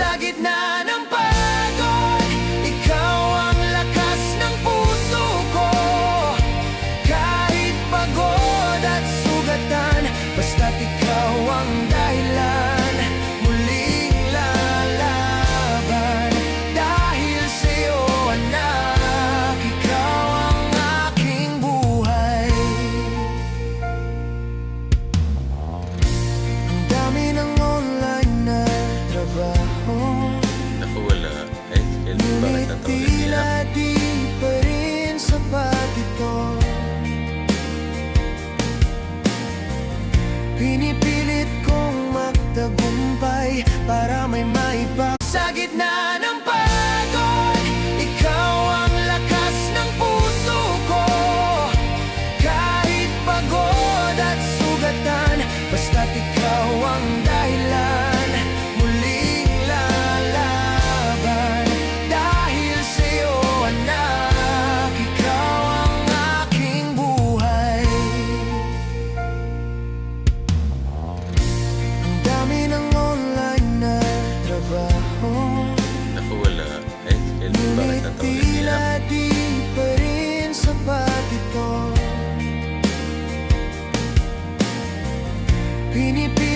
Sa gitna ng pagod, ikaw ang lakas ng puso ko. Kahit pagod at sugatan, basta't ikaw ang dahilan, muling lalaban. Dahil sa'yo, anak, ikaw ang aking buhay. Ang dami ng online na trabaho, Naku, wala. Ay, bakit ngunit natawag tila nila? di pa rin sapat ito. Pinipilit kong magtagumpay para may maibang. Sa gitna ng pagod, ikaw ang lakas ng puso ko. Kahit pagod at sugatan, basta't ikaw ang dahilan, muling lalaban. Dahil sa'yo, anak, ikaw ang aking buhay. Ang dami ng online na trabaho, Naku, wala. Ay, bakit ngunit natawag nila? tila di pa rin sapat ito. Pinipilit